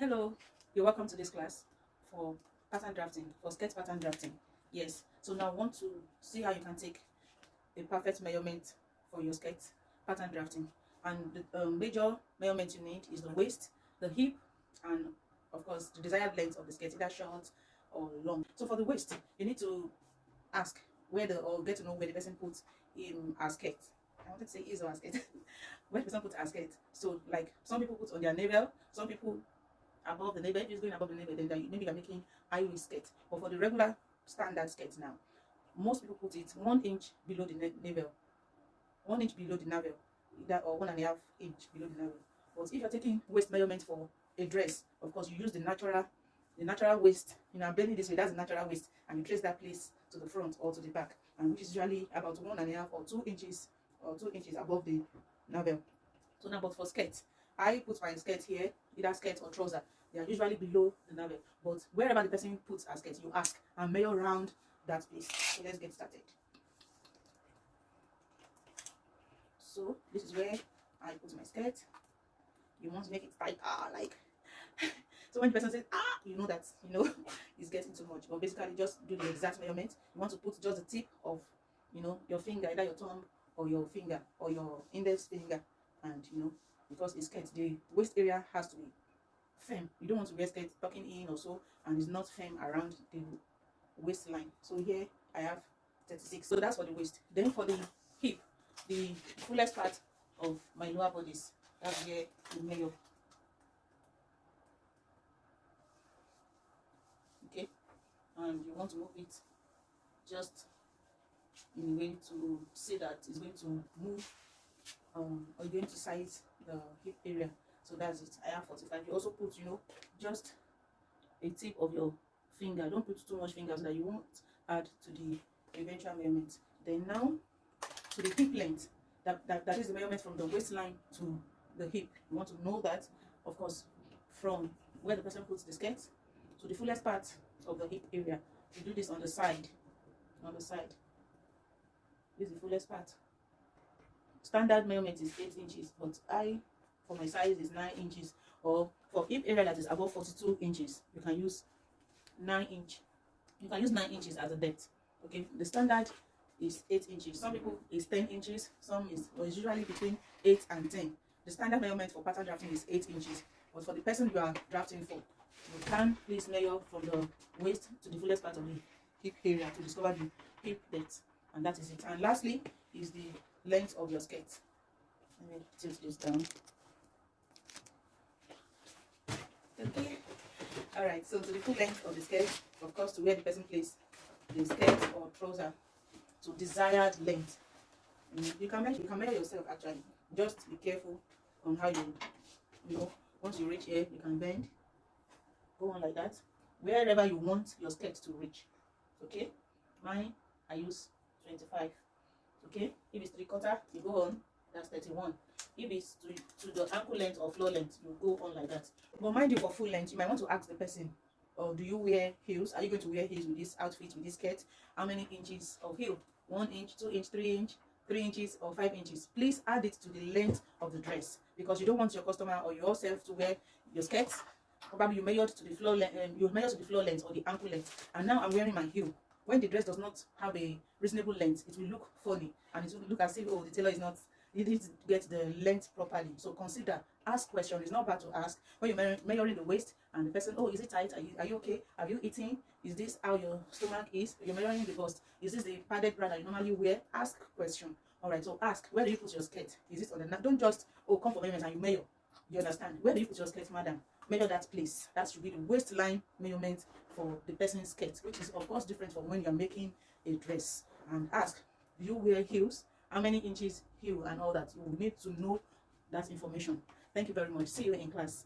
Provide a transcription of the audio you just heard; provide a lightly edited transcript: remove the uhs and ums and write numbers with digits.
Hello, you're welcome to this class for pattern drafting, for skirt pattern drafting. Yes, so now I want to see how you can take a perfect measurement for your skirt pattern drafting. And the major measurement you need is the waist, the hip, and of course the desired length of the skirt, either short or long. So for the waist, you need to ask or get to know where the person puts in her skirt. I wanted to say his or her skirt. Where the person puts her skirt. So like some people put on their navel, some people above the navel. If it's going above the navel, then maybe you're making high waist skirt. But for the regular standard skirt now, most people put it 1 inch below the navel, 1 inch below the navel, either or 1.5 inch below the navel. But if you're taking waist measurement for a dress, of course you use the natural waist. I'm bending this way, that's the natural waist, and you trace that place to the front or to the back, and which is usually about 1.5 or 2 inches above the navel. So now, but for skirt, I put my skirt here, either skirt or trouser. They are usually below the navel, but wherever the person puts a skirt, you ask and measure around that place. So let's get started. So this is where I put my skirt. You want to make it tight, like so when the person says you know that it's getting too much. But basically just do the exact measurement. You want to put just the tip of your finger, either your thumb or your finger or your index finger, and because it's skirt, the waist area has to be firm. You don't want to wear skirt tucking in or so and it's not firm around the waistline. So here I have 36. So that's for the waist. Then for the hip, the fullest part of my lower bodies, that's where the measure. Okay, and you want to move it just in a way to see that it's going to move or you're going to size the hip area. So that's it. I have 45. You also put just a tip of your finger. Don't put too much fingers that you won't add to the eventual measurement. Then now to the hip length, that is the measurement from the waistline to the hip. You want to know that, of course, from where the person puts the skirt to the fullest part of the hip area. You do this on the side. This is the fullest part. Standard measurement is 8 inches, but for my size is 9 inches. Or for hip area that is above 42 inches, you can use 9 inch. You can use 9 inches as a depth. Okay, the standard is 8 inches. Some people is 10 inches. It's usually between 8 and 10. The standard measurement for pattern drafting is 8 inches. But for the person you are drafting for, you can please measure from the waist to the fullest part of the hip area to discover the hip depth, and that is it. And lastly is the length of your skirt. Let me tilt this down. Okay. All right. So to the full length of the skirt, of course, to where the person placed the skirt or trouser, to desired length. You can measure yourself actually. Just be careful on how once you reach here, you can bend, go on like that, wherever you want your skirt to reach. Okay. Mine, I use 25. Okay, if it's 3/4, you go on, that's 31. If it's to the ankle length or floor length, you go on like that. But mind you, for full length, you might want to ask the person, do you wear heels? Are you going to wear heels with this outfit, with this skirt? How many inches of heel? 1 inch, 2 inch, 3 inch, 3 inches, or 5 inches? Please add it to the length of the dress, because you don't want your customer or yourself to wear your skirt. Probably you measured to the floor length, you measured to the floor length or the ankle length, and now I'm wearing my heel. When the dress does not have a reasonable length, it will look funny, and it will look as if, the tailor didn't get the length properly. So consider, ask questions. It's not bad to ask when you're measuring the waist and the person, is it tight? Are you okay? Have you eaten? Is this how your stomach is? You're measuring the bust. Is this the padded bra that you normally wear? Ask question. All right, so ask, where do you put your skirt? Is it on the don't just come for measurement and you measure. You understand? Where do you put your skirt, madam? Measure that place. That should be the waistline measurement for the person's skirt, which is of course different from when you're making a dress. And ask, do you wear heels? How many inches heel and all that? You will need to know that information. Thank you very much. See you in class.